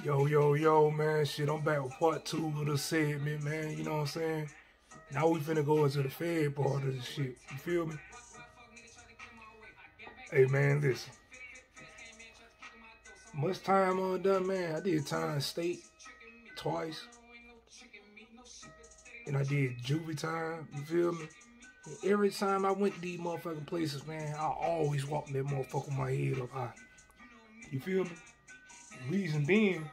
Yo, man, shit, I'm back with part two of the segment, man, you know what I'm saying? Now we finna go into the Fed part of the shit, you feel me? Hey, man, listen, much time undone, man, I did time state twice, and I did juvie time, you feel me? And every time I went to these motherfucking places, man, I always walked that motherfucker with my head up high, you feel me? Reason being,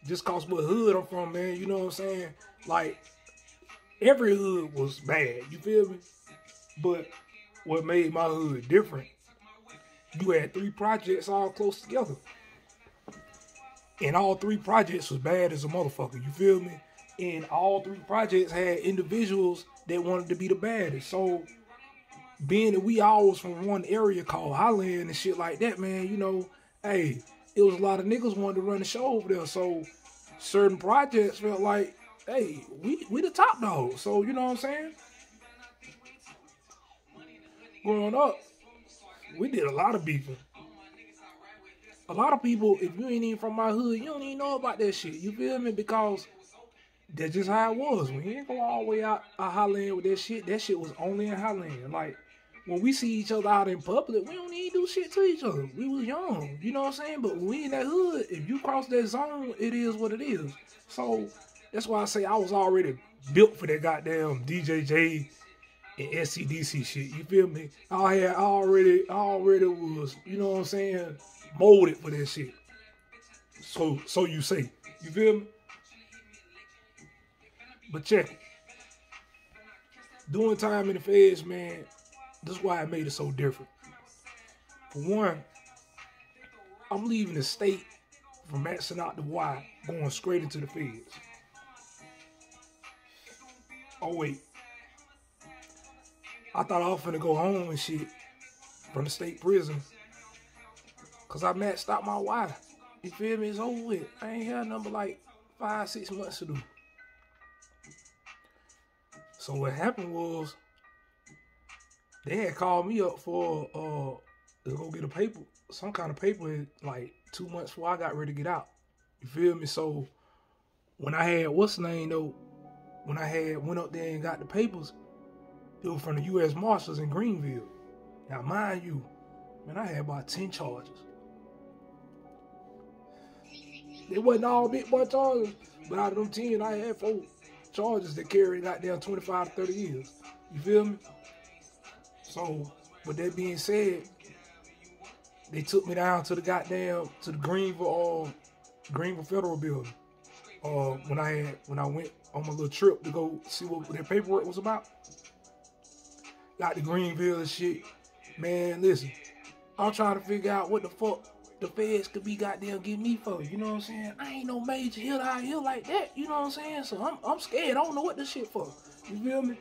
just cause what hood I'm from, man, you know what I'm saying? Like, every hood was bad, you feel me? But what made my hood different, you had three projects all close together. And all three projects was bad as a motherfucker, you feel me? And all three projects had individuals that wanted to be the baddest. So being that we all was from one area called Highland and shit like that, man, you know, hey, it was a lot of niggas wanted to run the show over there. So certain projects felt like, hey, we the top dog. So you know what I'm saying? Growing up, we did a lot of beefing. A lot of people, if you ain't even from my hood, you don't even know about that shit. You feel me? Because that's just how it was. We ain't go all the way out Highland with that shit. That shit was only in Highland. Like, when we see each other out in public, we don't even do shit to each other. We was young, you know what I'm saying? But when we in that hood, if you cross that zone, it is what it is. So that's why I say I was already built for that goddamn DJJ and SCDC shit. You feel me? I already was, you know what I'm saying, molded for that shit. So you say. You feel me? But check it. Doing time in the feds, man, that's why I made it so different. For one, I'm leaving the state from maxing out the Y, going straight into the feds. Oh wait, I thought I was finna go home and shit from the state prison, cause I maxed out my Y. You feel me? It's over with. I ain't had nothing but like 5-6 months to do. So what happened was, they had called me up for to go get a paper, some kind of paper, like 2 months before I got ready to get out. You feel me? So when I had what's the name though, when I had went up there and got the papers, it was from the U.S. Marshals in Greenville. Now mind you, man, I had about 10 charges. They wasn't all big boy charges, but out of them 10, I had 4 charges that carried out there 25 to 30 years. You feel me? So, with that being said, they took me down to the Greenville Federal Building. When I went on my little trip to go see what their paperwork was about. Got to Greenville and shit. Man, listen, I'm trying to figure out what the fuck the feds could be goddamn getting me for. You know what I'm saying? I ain't no major hit out here like that. You know what I'm saying? So I'm scared. I don't know what this shit for. You feel me?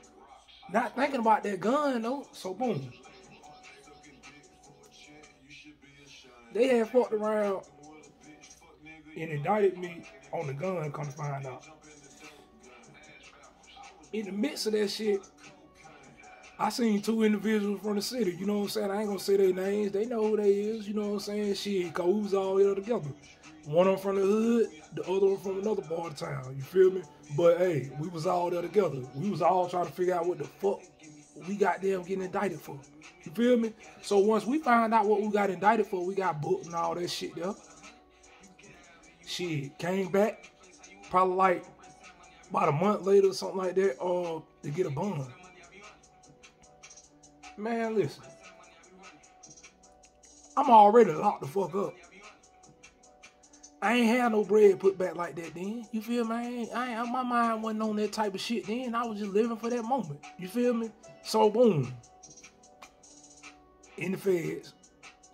Not thinking about that gun though. So boom. They had fucked around and indicted me on the gun, come to find out. In the midst of that shit, I seen 2 individuals from the city, you know what I'm saying? I ain't gonna say their names, they know who they is, you know what I'm saying? Shit, cause we was all here together. One of them from the hood, the other one from another part of town, you feel me? But hey, we was all there together. We was all trying to figure out what the fuck we got them getting indicted for. You feel me? So once we found out what we got indicted for, we got booked and all that shit there. Shit, came back, probably like about a month later or something like that, to get a bond. Man, listen, I'm already locked the fuck up. I ain't had no bread put back like that then. You feel me? My mind wasn't on that type of shit then. I was just living for that moment. You feel me? So boom, in the feds,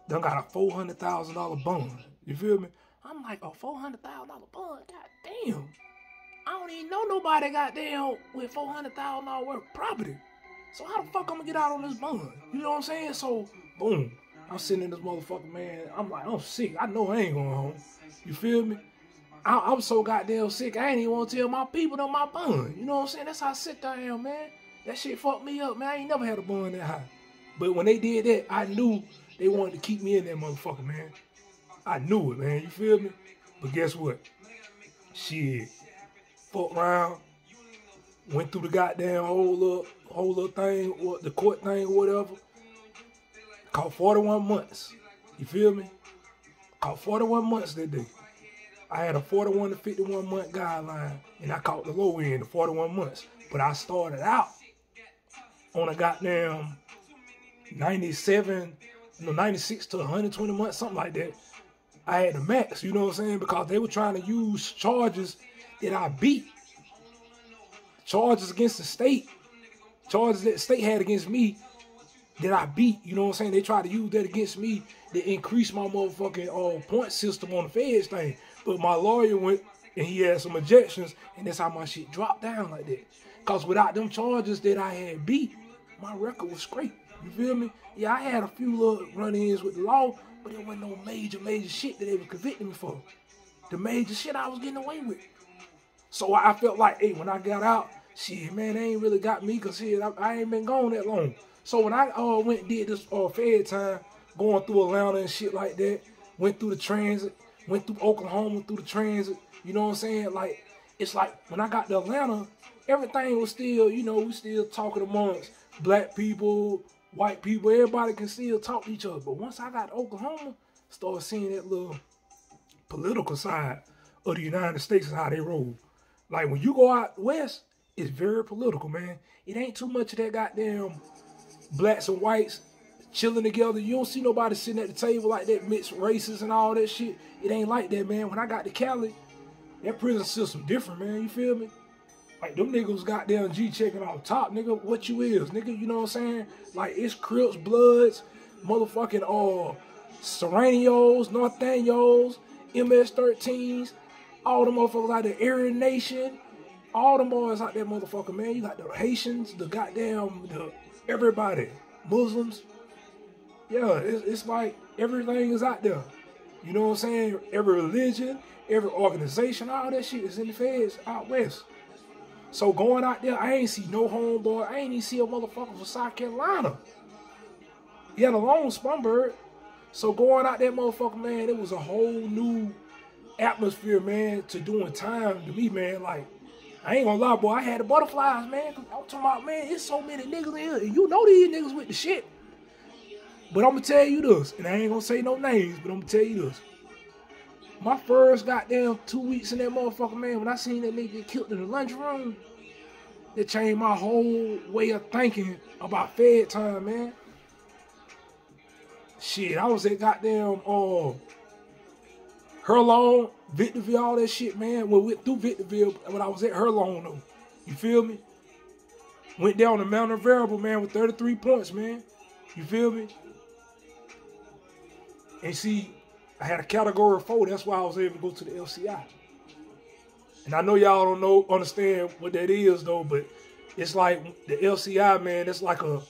done got a $400,000 bond. You feel me? I'm like, a $400,000 bond? God damn. I don't even know nobody goddamn with $400,000 worth of property. So how the fuck I'm gonna get out on this bond? You know what I'm saying? So, boom. I'm sitting in this motherfucker, man. I'm like, I'm sick. I know I ain't going home. You feel me? I'm so goddamn sick, I ain't even want to tell my people on my bond. You know what I'm saying? That's how sick I am, man. That shit fucked me up, man. I ain't never had a bond that high. But when they did that, I knew they wanted to keep me in that motherfucker, man. I knew it, man. You feel me? But guess what? Shit. Fuck around. Went through the goddamn whole little thing, what the court thing or whatever. Caught 41 months. You feel me? Caught 41 months that day. I had a 41 to 51 month guideline, and I caught the low end of 41 months. But I started out on a goddamn 96 to 120 months, something like that. I had the max, you know what I'm saying? Because they were trying to use charges that I beat. Charges against the state. Charges that the state had against me that I beat, you know what I'm saying? They tried to use that against me to increase my motherfucking point system on the feds thing. But my lawyer went and he had some objections, and that's how my shit dropped down like that. Because without them charges that I had beat, my record was straight. You feel me? Yeah, I had a few little run-ins with the law, but it wasn't no major shit that they were convicting me for. The major shit I was getting away with. So I felt like, hey, when I got out, shit, man, they ain't really got me because, shit, I ain't been gone that long. So when I went and did this Fed time, going through Atlanta and shit like that, went through the transit, went through Oklahoma through the transit, you know what I'm saying? Like, it's like when I got to Atlanta, everything was still, you know, we still talking amongst black people, white people, everybody can still talk to each other. But once I got to Oklahoma, started seeing that little political side of the United States and how they roll. Like when you go out west, it's very political, man. It ain't too much of that goddamn blacks and whites chilling together. You don't see nobody sitting at the table like that, mixed races and all that shit. It ain't like that, man. When I got to Cali, that prison system different, man. You feel me? Like, them niggas goddamn G-checking off top, nigga. What you is, nigga? You know what I'm saying? Like, it's Crips, Bloods, motherfucking, Serranios, Northanios, MS-13s, all the motherfuckers out there, Aryan Nation, all them boys out there, motherfucker, man. You got the Haitians, the goddamn, everybody, Muslims. Yeah, it's like everything is out there. You know what I'm saying? Every religion, every organization, all that shit is in the feds out west. So going out there, I ain't see no homeboy. I ain't even see a motherfucker from South Carolina. He had a lone Spunbird. So going out there, motherfucker, man, it was a whole new atmosphere, man, to doing time to me, man. Like, I ain't gonna lie, boy, I had the butterflies, man. I'm talking about, man, it's so many niggas in here. And you know these niggas with the shit. But I'm gonna tell you this, and I ain't gonna say no names, but I'm gonna tell you this. My first goddamn 2 weeks in that motherfucker, man, when I seen that nigga get killed in the lunchroom, it changed my whole way of thinking about Fed time, man. Shit, I was at goddamn Herlong, Victorville, all that shit, man. We went through Victorville when I was at Herlong, though. You feel me? Went down to Mount Variable, man, with 33 points, man. You feel me? And see, I had a category 4. That's why I was able to go to the LCI. And I know y'all don't understand what that is, though, but it's like the LCI, man, it's like a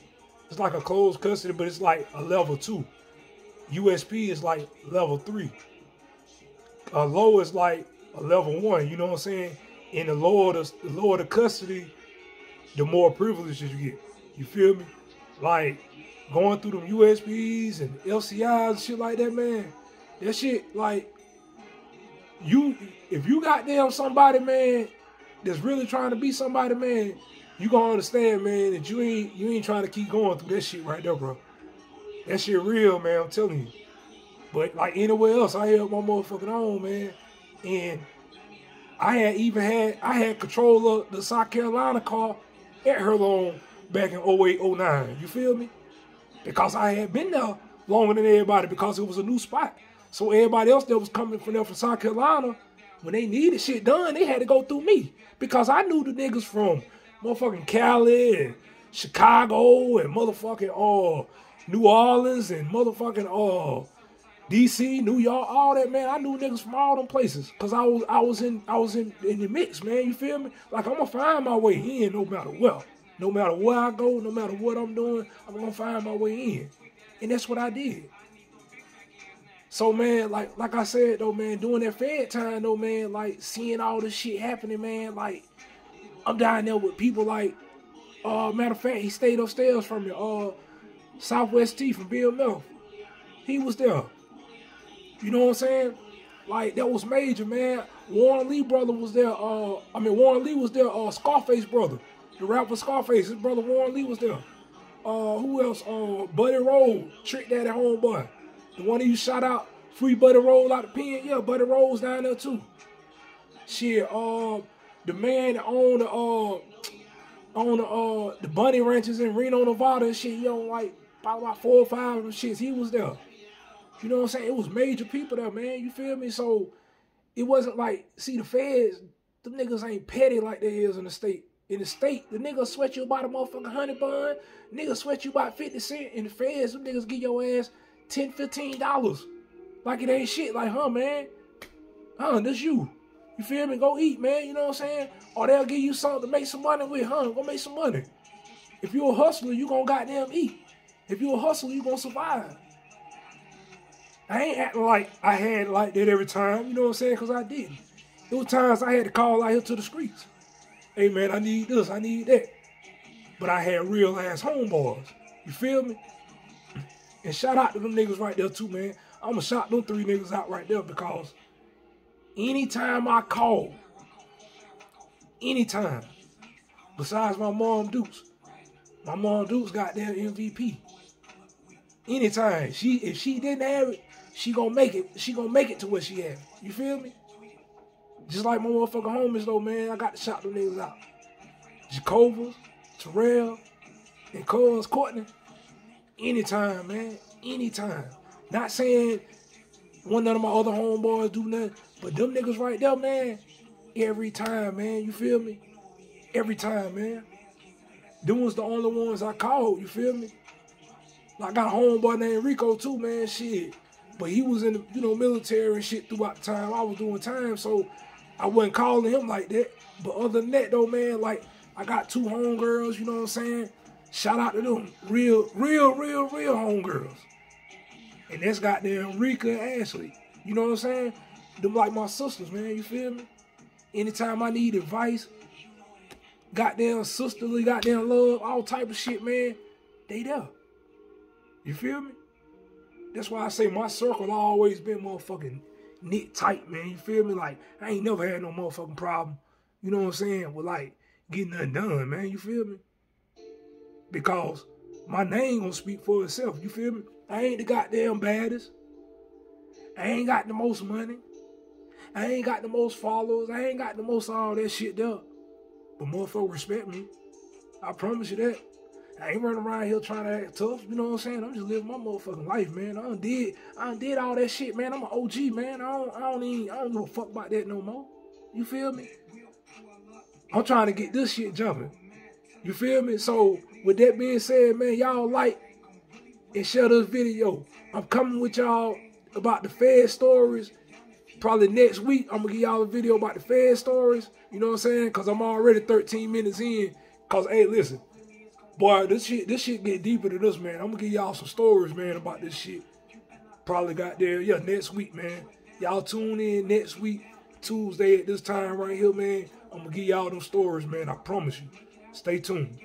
closed custody, but it's like a level 2. USP is like level 3. Low is like a level 1, you know what I'm saying? And the lower the custody, the more privileges you get. You feel me? Like going through them USPs and LCIs and shit like that, man. That shit, like, if you goddamn somebody, man, that's really trying to be somebody, man, you gonna understand, man, that you ain't trying to keep going through that shit right there, bro. That shit real, man, I'm telling you. But like anywhere else, I held my motherfucking own, man. And I had control of the South Carolina car at Herlong back in 08, 09. You feel me? Because I had been there longer than everybody because it was a new spot. So everybody else that was coming from there from South Carolina, when they needed shit done, they had to go through me. Because I knew the niggas from motherfucking Cali and Chicago and motherfucking New Orleans and motherfucking DC, New York, all that, man. I knew niggas from all them places. Cause I was in the mix, man. You feel me? Like, I'm gonna find my way in no matter what. No matter where I go, no matter what I'm doing, I'm gonna find my way in. And that's what I did. So, man, like I said, though, man, doing that Fed time, though, man, like, seeing all this shit happening, man, like, I'm down there with people like, matter of fact, he stayed upstairs from me, Southwest T from Bill Mel. He was there. You know what I'm saying? Like, that was major, man. Warren Lee brother was there. Warren Lee was there. Scarface brother, the rapper Scarface, his brother Warren Lee was there. Who else? Buddy Roll, Trick Daddy homeboy, the one that you shot out, free Buddy Roll out the pen. Yeah, Buddy Roll's down there too. Shit, the man that owned the bunny ranches in Reno, Nevada and shit, like probably about 4 or 5 of them shits, he was there. You know what I'm saying? It was major people there, man. You feel me? So it wasn't like, see, the feds, them niggas ain't petty like they is in the state. In the state, the nigga sweat you about a motherfucking $100 bun. Nigga sweat you about 50 cents. In the feds, them niggas give your ass $10, $15. Like it ain't shit. Like, man. This you. You feel me? Go eat, man. You know what I'm saying? Or they'll give you something to make some money with, Go make some money. If you a hustler, you gonna goddamn eat. If you a hustler, you gonna survive. I ain't acting like I had like that every time, you know what I'm saying? Because I didn't. There were times I had to call out here to the streets. Hey, man, I need this, I need that. But I had real ass homeboys. You feel me? And shout out to them niggas right there too, man. I'm going to shout them 3 niggas out right there because anytime I call, anytime, besides my mom Dukes got their MVP. Anytime. If she didn't have it, she gonna make it. She gonna make it to where she at. You feel me? Just like my motherfucking homies though, man. I got to shout them niggas out. Jacobus, Terrell, and Cuz Courtney. Anytime, man. Anytime. Not saying one of my other homeboys do nothing, but them niggas right there, man. Every time, man. You feel me? Every time, man. Them was the only ones I called. You feel me? I got a homeboy named Rico too, man, shit. But he was in the, military and shit throughout the time I was doing time, so I wasn't calling him like that. But other than that though, man, like, I got 2 homegirls, you know what I'm saying? Shout out to them. Real homegirls. And that's goddamn Rika and Ashley. You know what I'm saying? Them like my sisters, man, you feel me? Anytime I need advice, goddamn sisterly, goddamn love, all type of shit, man, they there. You feel me? That's why I say my circle always been motherfucking knit tight, man. You feel me? Like, I ain't never had no motherfucking problem, you know what I'm saying, with like getting nothing done, man. You feel me? Because my name gonna speak for itself, you feel me? I ain't the goddamn baddest. I ain't got the most money. I ain't got the most followers. I ain't got the most all that shit there. But motherfuckers respect me. I promise you that. I ain't running around here trying to act tough, you know what I'm saying? I'm just living my motherfucking life, man. I done did all that shit, man. I'm an OG, man. I don't give a fuck about that no more. You feel me? I'm trying to get this shit jumping. You feel me? So, with that being said, man, y'all like and share this video. I'm coming with y'all about the Fed stories. Probably next week, I'm going to give y'all a video about the Fed stories. You know what I'm saying? Because I'm already 13 minutes in. Because, hey, listen. Boy, this shit get deeper than this, man. I'm going to give y'all some stories, man, about this shit. Probably got there, next week, man. Y'all tune in next week, Tuesday at this time right here, man. I'm going to give y'all them stories, man. I promise you. Stay tuned.